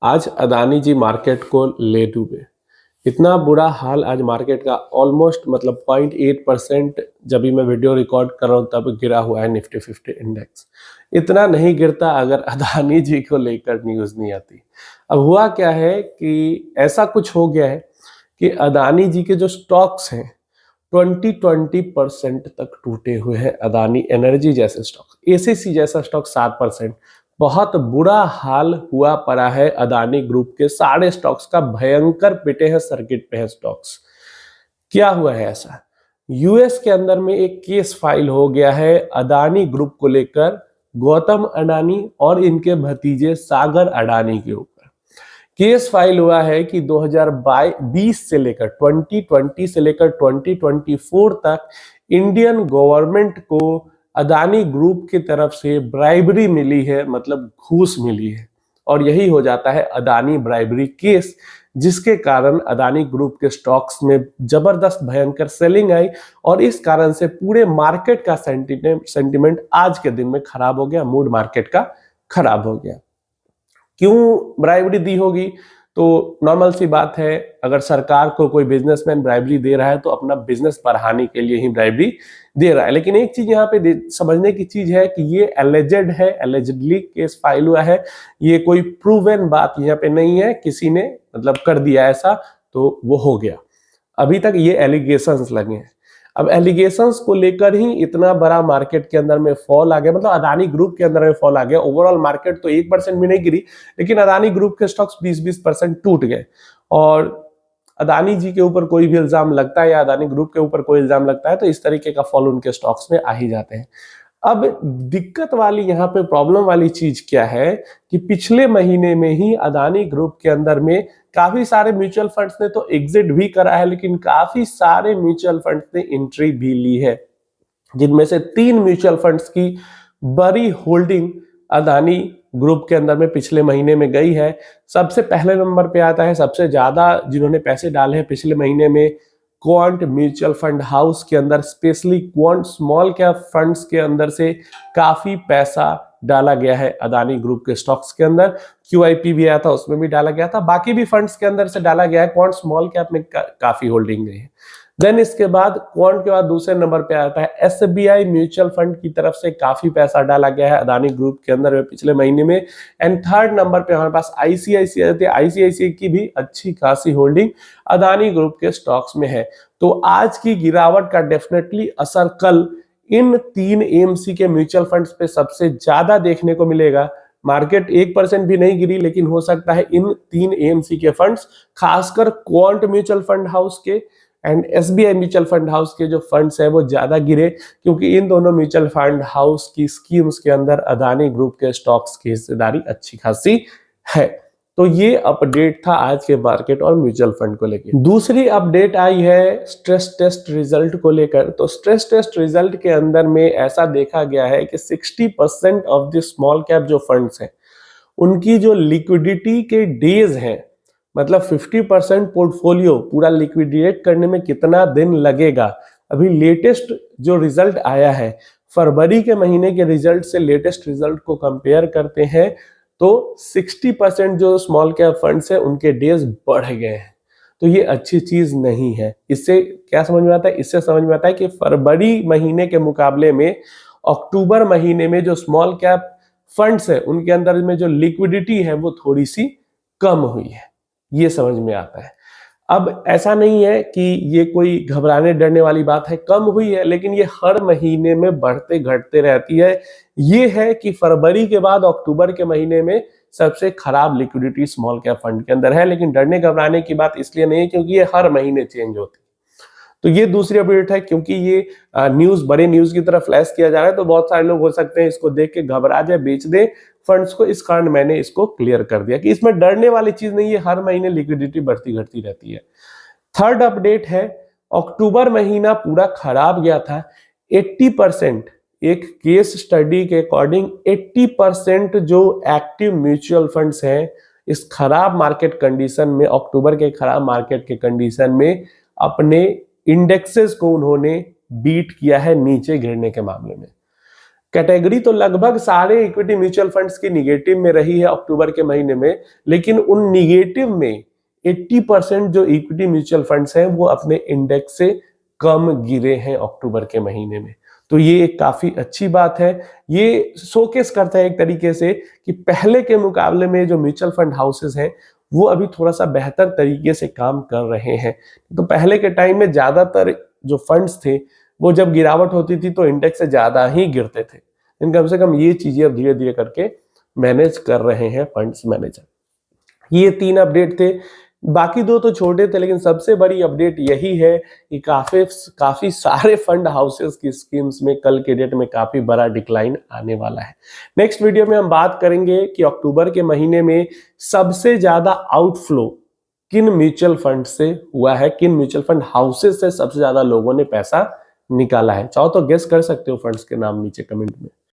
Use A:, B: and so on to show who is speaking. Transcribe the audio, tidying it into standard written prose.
A: आज अदानी जी मार्केट को ले डूबे। इतना बुरा हाल आज मार्केट का ऑलमोस्ट मतलब 0.8% जब भी मैं वीडियो रिकॉर्ड कर रहा हूँ तब गिरा हुआ है निफ्टी 50 इंडेक्स। इतना नहीं गिरता अगर अदानी जी को लेकर न्यूज़ नहीं आती। अब हुआ क्या है कि ऐसा कुछ हो गया है कि अदानी जी के जो स्टॉक्स हैं 20% तक टूटे हुए हैं। अदानी एनर्जी जैसे स्टॉक, एसीसी जैसा स्टॉक 7%। बहुत बुरा हाल हुआ पड़ा है अदानी ग्रुप के सारे स्टॉक्स का, भयंकर पिटे हैं, सर्किट पे हैं स्टॉक्स। क्या हुआ है ऐसा? यूएस के अंदर में एक केस फाइल हो गया है अदानी ग्रुप को लेकर, गौतम अडानी और इनके भतीजे सागर अडानी के ऊपर। केस फाइल हुआ है कि 2020 से लेकर 2020 से लेकर 2024 तक इंडियन गवर्नमेंट को अदानी ग्रुप की तरफ से ब्राइबरी मिली है, मतलब घूस मिली है। और यही हो जाता है अदानी ब्राइबरी केस, जिसके कारण अदानी ग्रुप के स्टॉक्स में जबरदस्त भयंकर सेलिंग आई और इस कारण से पूरे मार्केट का सेंटिमेंट आज के दिन में खराब हो गया, मूड मार्केट का खराब हो गया। क्यों ब्राइबरी दी होगी? तो नॉर्मल सी बात है, अगर सरकार को कोई बिजनेसमैन ब्राइबरी दे रहा है तो अपना बिजनेस बढ़ाने के लिए ही ब्राइबरी दे रहा है। लेकिन एक चीज यहाँ पे समझने की चीज है कि ये एलिजेड है, एलिजेडली केस फाइल हुआ है, ये कोई प्रूवन बात यहाँ पे नहीं है, किसी ने मतलब कर दिया ऐसा तो वो हो गया। अभी तक ये एलिगेशंस लगे हैं। अब एलिगेशंस को लेकर ही इतना बड़ा मार्केट के अंदर में फॉल आ गया, मतलब अदानी ग्रुप के अंदर में फॉल आ गया। ओवरऑल मार्केट तो 1% भी नहीं गिरी, लेकिन अदानी ग्रुप के स्टॉक्स 20% टूट गए। और अदानी जी के ऊपर कोई भी इल्जाम लगता है या अदानी ग्रुप के ऊपर कोई इल्जाम लगता है तो इस तरीके का फॉल उनके स्टॉक्स में आ ही जाते हैं। अब दिक्कत वाली यहाँ पे प्रॉब्लम वाली चीज क्या है कि पिछले महीने में ही अदानी ग्रुप के अंदर में काफी सारे म्यूचुअल फंड्स ने तो एग्जिट भी करा है, लेकिन काफी सारे म्यूचुअल फंड्स ने एंट्री भी ली है, जिनमें से 3 म्यूचुअल फंड्स की बड़ी होल्डिंग अदानी ग्रुप के अंदर में पिछले महीने में गई है। सबसे पहले नंबर पे आता है, सबसे ज्यादा जिन्होंने पैसे डाले हैं पिछले महीने में, क्वांट म्यूचुअल फंड हाउस के अंदर, specially quant small cap funds के अंदर से काफी पैसा डाला गया है अदानी ग्रुप के स्टॉक्स के अंदर। क्यूआईपी भी आया था, उसमें भी डाला गया था, बाकी भी फंड्स के अंदर से डाला गया है। क्वांट स्मॉल कैप में काफी होल्डिंग गई है। देन इसके बाद क्वांट के बाद दूसरे नंबर पे आता है एसबीआई म्यूचुअल फंड की तरफ से काफी पैसा डाला गया है अदानी ग्रुप के अंदर में पिछले महीने में। एंड थर्ड नंबर पे हमारे पास आईसीआईसीआई की भी अच्छी खासी होल्डिंग अदानी ग्रुप के स्टॉक्स में है। तो आज की गिरावट का डेफिनेटली असर कल इन 3 एएमसी के म्यूचुअल फंड्स पे सबसे ज्यादा देखने को मिलेगा। मार्केट 1% भी नहीं गिरी, लेकिन हो सकता है इन 3 एएमसी के फंड्स, खासकर क्वांट म्यूचुअल फंड हाउस के and SBI mutual fund house के जो फंड्स है वो ज्यादा गिरे, क्योंकि इन दोनों म्यूचुअल फंड हाउस की स्कीम्स के अंदर अदानी ग्रुप के स्टॉक्स की हिस्सेदारी अच्छी खासी है। तो ये अपडेट था आज के मार्केट और म्यूचुअल फंड को लेकर। दूसरी अपडेट आई है स्ट्रेस टेस्ट रिजल्ट को लेकर। तो स्ट्रेस टेस्ट रिजल्ट के अंदर में ऐसा देखा गया है कि 60% ऑफ द स्मॉल कैप जो फंड्स हैं उनकी जो लिक्विडिटी के डेज हैं, मतलब 50% पोर्टफोलियो पूरा लिक्विडेट करने में कितना दिन लगेगा। अभी लेटेस्ट जो रिजल्ट आया है, फरवरी के महीने के रिजल्ट से लेटेस्ट रिजल्ट को कंपेयर करते हैं तो 60% जो स्मॉल कैप फंड्स है उनके डेज बढ़ गए हैं। तो ये अच्छी चीज नहीं है। इससे क्या समझ में आता है? इससे समझ में आता है कि फरवरी महीने के मुकाबले में अक्टूबर महीने में जो स्मॉल कैप फंड्स है उनके अंदर में जो लिक्विडिटी है वो थोड़ी सी कम हुई है, ये समझ में आता है। अब ऐसा नहीं है कि ये कोई घबराने डरने वाली बात है, कम हुई है, लेकिन ये हर महीने में बढ़ते घटते रहती है। ये है कि फरवरी के बाद अक्टूबर के महीने में सबसे खराब लिक्विडिटी स्मॉल कैप फंड के अंदर है, लेकिन डरने घबराने की बात इसलिए नहीं है क्योंकि ये हर महीने चेंज होती है। तो ये दूसरी अपडेट है, क्योंकि ये न्यूज बड़े न्यूज की तरफ फ्लैश किया जा रहा है तो बहुत सारे लोग हो सकते हैं इसको देख के घबरा जाए, बेच दे फंड्स को। इस कारण मैंने इसको क्लियर कर दिया कि इसमें डरने वाली चीज नहीं है, हर महीने लिक्विडिटी बढ़ती घटती रहती है। थर्ड अपडेट है, अक्टूबर महीना पूरा खराब गया था। 80%, एक केस स्टडी के अकॉर्डिंग 80% जो एक्टिव म्यूचुअल फंड्स हैं इस खराब मार्केट कंडीशन में, अक्टूबर के खराब मार्केट के कंडीशन में अपने इंडेक्सेस को उन्होंने बीट किया है नीचे गिरने के मामले में। कैटेगरी तो लगभग सारे इक्विटी म्यूचुअल फंड्स की निगेटिव में रही है अक्टूबर के महीने में, लेकिन उन निगेटिव में 80% जो इक्विटी म्यूचुअल फंड्स हैं वो अपने इंडेक्स से कम गिरे हैं अक्टूबर के महीने में। तो ये एक काफी अच्छी बात है। ये शोकेस करता है एक तरीके से कि पहले के मुकाबले में जो म्यूचुअल फंड हाउसेस हैं वो अभी थोड़ा सा बेहतर तरीके से काम कर रहे हैं। तो पहले के टाइम में ज्यादातर जो फंड्स थे वो जब गिरावट होती थी तो इंडेक्स से ज्यादा ही गिरते थे, लेकिन कम से कम ये चीजें अब धीरे धीरे करके मैनेज कर रहे हैं फंड्स मैनेजर। ये 3 अपडेट थे, बाकी 2 तो छोटे थे, लेकिन सबसे बड़ी अपडेट यही है कि काफी सारे फंड हाउसेस की स्कीम्स में कल के डेट में काफी बड़ा डिक्लाइन आने वाला है। नेक्स्ट वीडियो में हम बात करेंगे कि अक्टूबर के महीने में सबसे ज्यादा आउटफ्लो किन म्यूचुअल फंड से हुआ है, किन म्यूचुअल फंड हाउसेस से सबसे ज्यादा लोगों ने पैसा निकाला है। चाहो तो गेस कर सकते हो फंड्स के नाम नीचे कमेंट में।